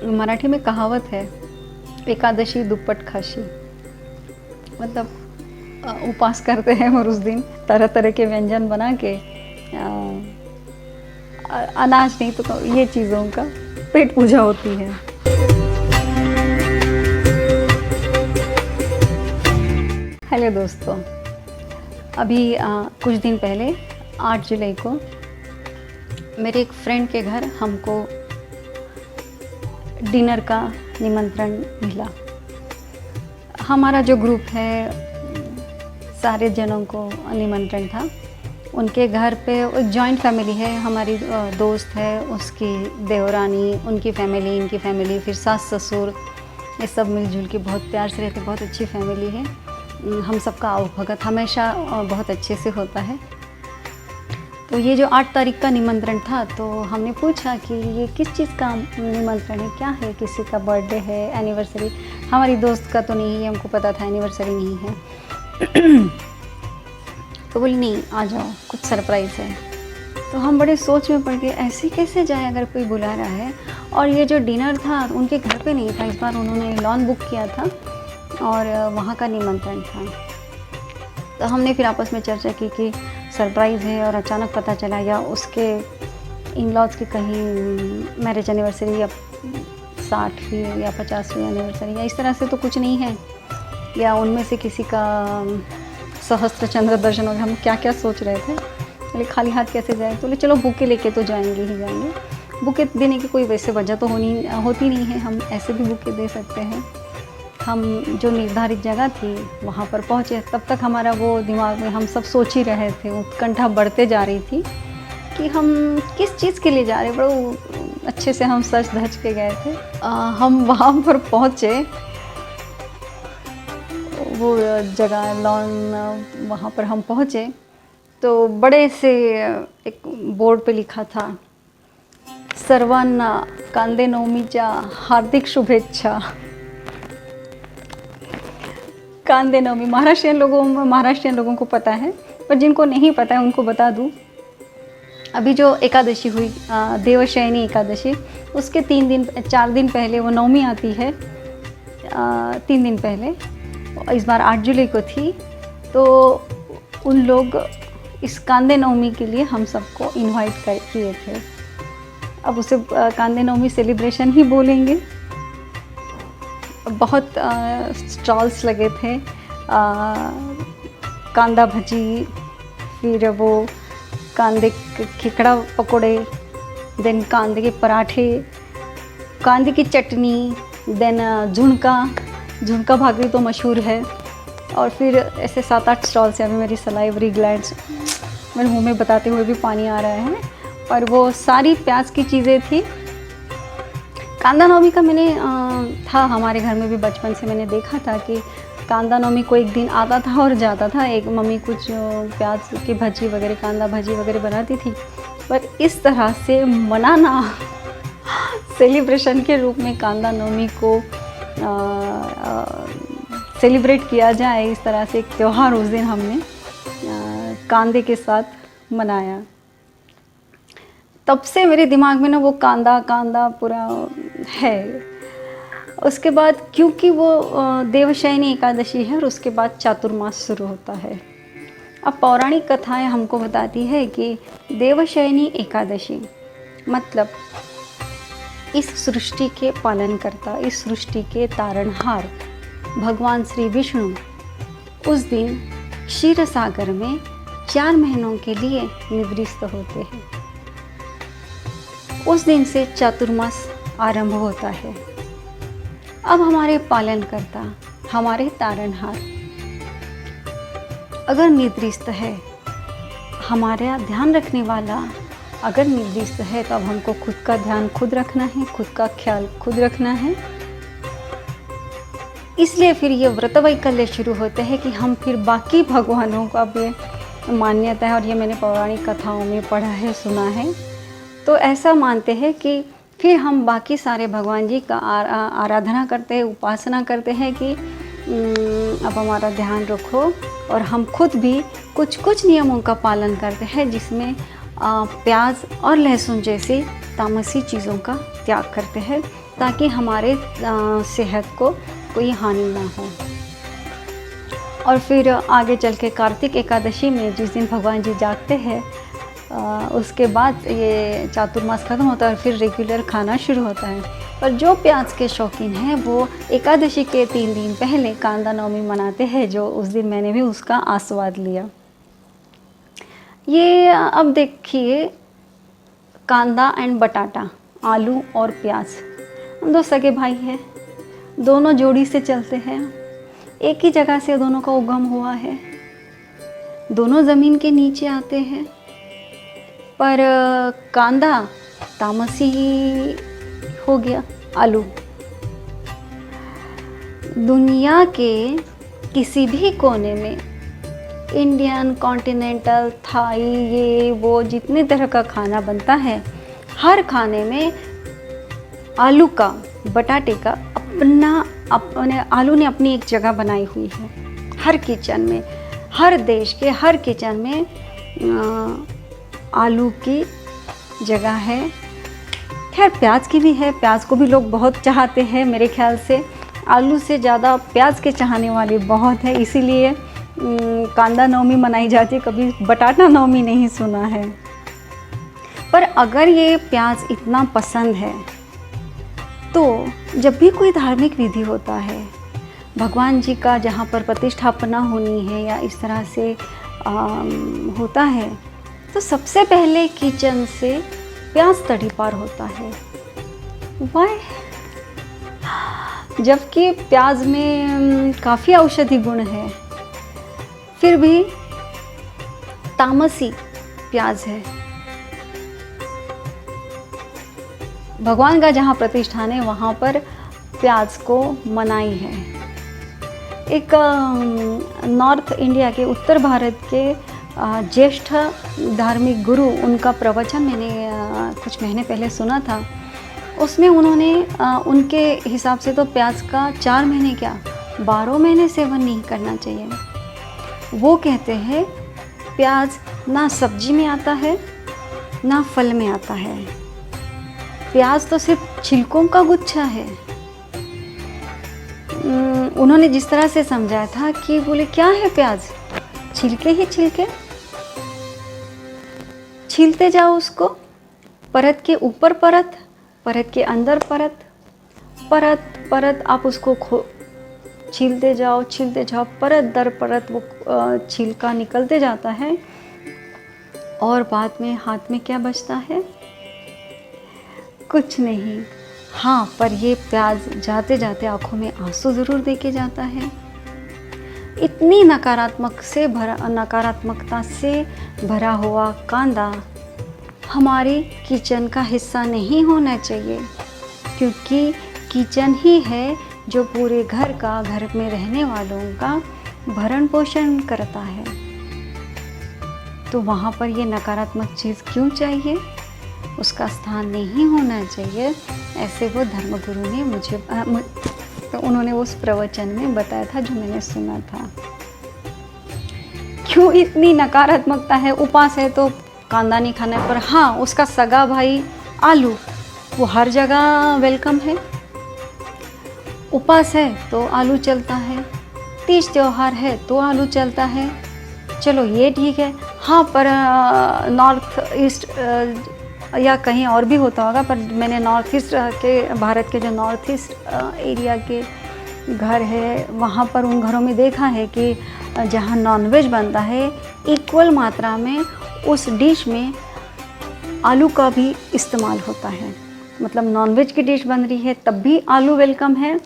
मराठी में कहावत है, एकादशी दुप्पट खाशी। मतलब उपवास करते हैं और उस दिन तरह तरह के व्यंजन बना के अनाज नहीं तो ये चीज़ों का पेट पूजा होती है। हेलो दोस्तों, अभी कुछ दिन पहले 8 जुलाई को मेरे एक फ्रेंड के घर हमको डिनर का निमंत्रण मिला। हमारा जो ग्रुप है सारे जनों को निमंत्रण था। उनके घर पे एक जॉइंट फैमिली है, हमारी दोस्त है, उसकी देवरानी, उनकी फैमिली, इनकी फैमिली, फिर सास ससुर, ये सब मिलजुल के बहुत प्यार से रहते, बहुत अच्छी फैमिली है। हम सबका आवभगत हमेशा बहुत अच्छे से होता है। तो ये जो 8 तारीख का निमंत्रण था, तो हमने पूछा कि ये किस चीज़ का निमंत्रण है, क्या है, किसी का बर्थडे है, एनिवर्सरी। हमारी दोस्त का तो नहीं है, हमको पता था एनिवर्सरी नहीं है। तो बोली नहीं, आ जाओ, कुछ सरप्राइज़ है। तो हम बड़े सोच में पड़ गए, ऐसे कैसे जाए अगर कोई बुला रहा है। और ये जो डिनर था उनके घर पे नहीं था, इस बार उन्होंने लॉन बुक किया था और वहाँ का निमंत्रण था। तो हमने फिर आपस में चर्चा की कि सरप्राइज़ है और अचानक पता चला, या उसके इन लॉज की कहीं मैरिज एनिवर्सरी या 60वीं या 50वीं एनिवर्सरी या इस तरह से तो कुछ नहीं है, या उनमें से किसी का सहस्त्र चंद्र दर्शन वगैरह। हम क्या क्या सोच रहे थे, बोले खाली हाथ कैसे जाए। तो बोले चलो बुके लेके तो जाएंगे ही जाएंगे। बुके देने की कोई वैसे वजह तो होती नहीं है, हम ऐसे भी बुके दे सकते हैं। हम जो निर्धारित जगह थी वहाँ पर पहुँचे, तब तक हमारा वो दिमाग में हम सब सोच ही रहे थे, उत्कंठा बढ़ते जा रही थी कि हम किस चीज़ के लिए जा रहे। बड़े अच्छे से हम सच धज के गए थे। हम वहाँ पर पहुँचे, वो जगह लॉन, वहाँ पर हम पहुँचे तो बड़े से एक बोर्ड पे लिखा था, सर्वांना कांदे नवमीच्या हार्दिक शुभेच्छा। कांदे नवमी महाराष्ट्रियन लोगों को पता है, पर जिनको नहीं पता है उनको बता दूं। अभी जो एकादशी हुई, देवशयनी एकादशी, उसके 4 दिन पहले वो नवमी आती है। 3 दिन पहले, इस बार 8 जुलाई को थी। तो उन लोग इस कांदे नवमी के लिए हम सबको इनवाइट किए थे। अब उसे कांदे नवमी सेलिब्रेशन ही बोलेंगे। बहुत स्टॉल्स लगे थे, कांदा भजी, फिर वो कांदे खिकड़ा पकोड़े, देन कांदे के पराठे, कांदे की चटनी, देन झुणका भाकरी तो मशहूर है। और फिर ऐसे 7-8 स्टॉल्स हैं। अभी मेरी सलाइवरी ग्लैंड्स, मेरे मुंह में बताते हुए भी पानी आ रहा है। और वो सारी प्याज की चीज़ें थी। कांदा नवमी का मैंने था हमारे घर में भी, बचपन से मैंने देखा था कि कांदा नवमी को एक दिन आता था और जाता था। एक मम्मी कुछ प्याज की भजी वगैरह, कांदा भजी वगैरह बनाती थी। पर इस तरह से मनाना, सेलिब्रेशन के रूप में कांदा नवमी को सेलिब्रेट किया जाए, इस तरह से एक त्यौहार उस दिन हमने कांदे के साथ मनाया। तब से मेरे दिमाग में ना वो कांदा पूरा है। उसके बाद क्योंकि वो देवशयनी एकादशी है और उसके बाद चातुर्मास शुरू होता है। अब पौराणिक कथाएं हमको बताती है कि देवशयनी एकादशी मतलब इस सृष्टि के पालनकर्ता, इस सृष्टि के तारणहार भगवान श्री विष्णु उस दिन क्षीर सागर में 4 महीनों के लिए निवृत्त होते हैं। उस दिन से चातुर्मास आरंभ होता है। अब हमारे पालनकर्ता, हमारे तारणहार अगर निद्रिस्त है, हमारा ध्यान रखने वाला अगर निद्रिस्त है, तो अब हमको खुद का ध्यान खुद रखना है, खुद का ख्याल खुद रखना है। इसलिए फिर ये व्रत वैकल्य शुरू होते हैं कि हम फिर बाकी भगवानों का भी मान्यता है, और ये मैंने पौराणिक कथाओं में पढ़ा है, सुना है। तो ऐसा मानते हैं कि फिर हम बाकी सारे भगवान जी का आराधना करते हैं, उपासना करते हैं कि अब हमारा ध्यान रखो। और हम खुद भी कुछ नियमों का पालन करते हैं, जिसमें प्याज और लहसुन जैसी तामसी चीज़ों का त्याग करते हैं ताकि हमारे सेहत को कोई हानि ना हो। और फिर आगे चल के कार्तिक एकादशी में जिस दिन भगवान जी जागते हैं, उसके बाद ये चातुर्मास ख़त्म होता है और फिर रेगुलर खाना शुरू होता है। पर जो प्याज के शौकीन हैं वो एकादशी के 3 दिन पहले कांदा नवमी मनाते हैं, जो उस दिन मैंने भी उसका आस्वाद लिया। ये अब देखिए, कांदा एंड बटाटा, आलू और प्याज, हम 2 सगे भाई हैं, दोनों जोड़ी से चलते हैं, एक ही जगह से दोनों का उगम हुआ है, दोनों ज़मीन के नीचे आते हैं। पर कांदा तामसी हो गया, आलू दुनिया के किसी भी कोने में, इंडियन, कॉन्टिनेंटल, थाई, ये वो जितने तरह का खाना बनता है, हर खाने में आलू का, बटाटे का आलू ने अपनी एक जगह बनाई हुई है। हर किचन में, हर देश के हर किचन में आलू की जगह है। खैर प्याज की भी है, प्याज को भी लोग बहुत चाहते हैं। मेरे ख्याल से आलू से ज़्यादा प्याज के चाहने वाले बहुत है, इसीलिए कांदा नवमी मनाई जाती है, कभी बटाटा नवमी नहीं सुना है। पर अगर ये प्याज इतना पसंद है तो जब भी कोई धार्मिक विधि होता है, भगवान जी का जहाँ पर प्रतिष्ठापना होनी है या इस तरह से होता है, तो सबसे पहले किचन से प्याज तड़ी पार होता है। वाह! जबकि प्याज में काफ़ी औषधि गुण है, फिर भी तामसी प्याज है। भगवान का जहाँ प्रतिष्ठान है वहाँ पर प्याज को मनाही है। एक नॉर्थ इंडिया के, उत्तर भारत के ज्येष्ठ धार्मिक गुरु, उनका प्रवचन मैंने कुछ महीने पहले सुना था। उसमें उन्होंने उनके हिसाब से तो प्याज का 4 महीने क्या 12 महीने सेवन नहीं करना चाहिए। वो कहते हैं प्याज ना सब्जी में आता है ना फल में आता है, प्याज तो सिर्फ छिलकों का गुच्छा है। उन्होंने जिस तरह से समझाया था कि बोले क्या है प्याज, छिलके ही छिलके, छीलते जाओ उसको, परत के ऊपर परत, परत के अंदर परत, परत परत आप उसको छीलते जाओ परत दर परत वो छिलका निकलते जाता है। और बाद में हाथ में क्या बचता है? कुछ नहीं। हाँ, पर ये प्याज जाते जाते आँखों में आंसू ज़रूर देके जाता है। इतनी नकारात्मकता से भरा हुआ कांदा हमारे किचन का हिस्सा नहीं होना चाहिए, क्योंकि किचन ही है जो पूरे घर में रहने वालों का भरण पोषण करता है। तो वहाँ पर ये नकारात्मक चीज़ क्यों चाहिए? उसका स्थान नहीं होना चाहिए। ऐसे वो धर्मगुरु ने मुझे तो उन्होंने उस प्रवचन में बताया था जो मैंने सुना था। क्यों इतनी नकारात्मकता है? उपास है तो कांदा नहीं खाना है, पर हाँ उसका सगा भाई आलू वो हर जगह वेलकम है। उपास है तो आलू चलता है, तीज त्योहार है तो आलू चलता है, चलो ये ठीक है। हाँ, पर नॉर्थ ईस्ट या कहीं और भी होता होगा, पर मैंने नॉर्थ ईस्ट के, भारत के जो नॉर्थ ईस्ट एरिया के घर है वहाँ पर उन घरों में देखा है कि जहाँ नॉनवेज बनता है इक्वल मात्रा में उस डिश में आलू का भी इस्तेमाल होता है। मतलब नॉनवेज की डिश बन रही है तब भी आलू वेलकम है।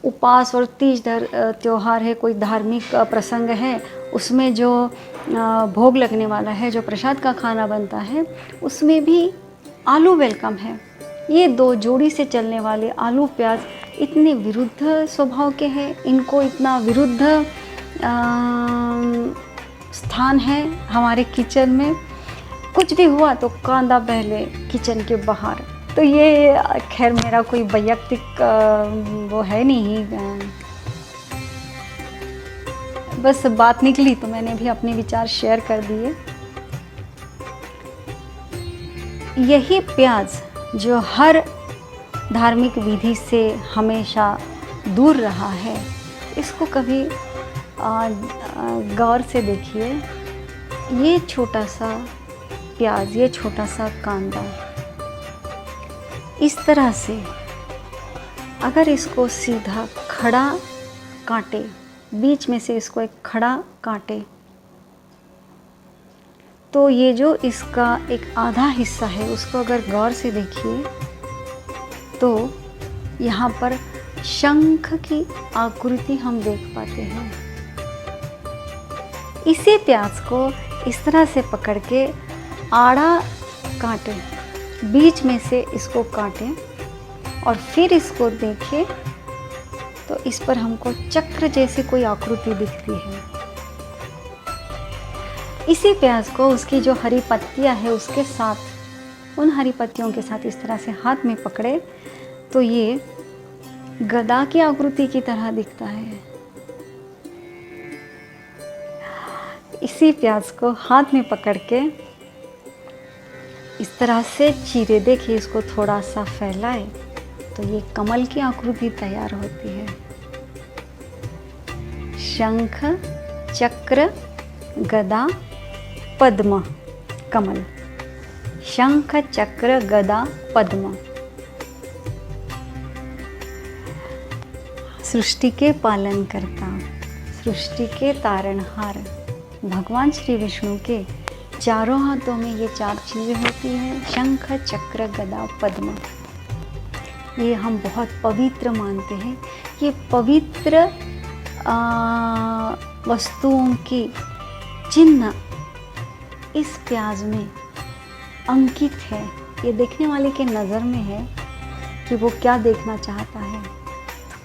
उपास और तीज त्योहार है, कोई धार्मिक प्रसंग है, उसमें जो भोग लगने वाला है, जो प्रसाद का खाना बनता है, उसमें भी आलू वेलकम है। ये 2 जोड़ी से चलने वाले आलू प्याज इतने विरुद्ध स्वभाव के हैं, इनको इतना विरुद्ध स्थान है हमारे किचन में। कुछ भी हुआ तो कांदा पहले किचन के बाहर। तो ये खैर मेरा कोई वैयक्तिक वो है नहीं, बस बात निकली तो मैंने भी अपने विचार शेयर कर दिए। यही प्याज जो हर धार्मिक विधि से हमेशा दूर रहा है, इसको कभी गौर से देखिए। ये छोटा सा प्याज, ये छोटा सा कांदा, इस तरह से अगर इसको सीधा खड़ा काटे, बीच में से इसको एक खड़ा काटे, तो ये जो इसका एक आधा हिस्सा है उसको अगर गौर से देखिए तो यहाँ पर शंख की आकृति हम देख पाते हैं। इसी प्याज को इस तरह से पकड़ के आड़ा काटें, बीच में से इसको काटें और फिर इसको देखें तो इस पर हमको चक्र जैसे कोई आकृति दिखती है। इसी प्याज को उसकी जो हरी पत्तियां है उसके साथ, उन हरी पत्तियों के साथ इस तरह से हाथ में पकड़े तो ये गदा की आकृति की तरह दिखता है। इसी प्याज को हाथ में पकड़ के इस तरह से चीरे, देखिए इसको थोड़ा सा फैलाए तो ये कमल की आकृति तैयार होती है। शंख, चक्र, गदा, पद्म, कमल। शंख, चक्र, गदा, पद्म। सृष्टि के पालन करता, सृष्टि के तारणहार भगवान श्री विष्णु के चारों हाथों में ये चार चीज़ें होती हैं, शंख, चक्र, गदा, पद्म। ये हम बहुत पवित्र मानते हैं। ये पवित्र वस्तुओं की चिन्ह इस प्याज में अंकित है। ये देखने वाले के नज़र में है कि वो क्या देखना चाहता है,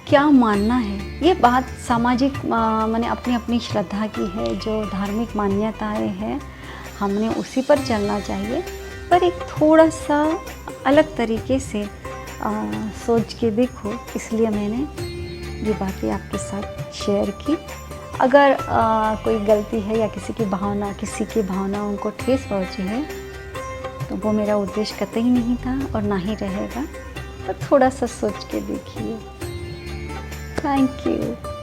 क्या मानना है। ये बात सामाजिक माने अपनी अपनी श्रद्धा की है, जो धार्मिक मान्यताएं हैं हमने उसी पर चलना चाहिए, पर एक थोड़ा सा अलग तरीके से सोच के देखो, इसलिए मैंने ये बातें आपके साथ शेयर की। अगर कोई गलती है या किसी की भावनाओं को ठेस पहुंची है तो वो मेरा उद्देश्य कतई नहीं था और ना ही रहेगा, पर थोड़ा सा सोच के देखिए। Thank you.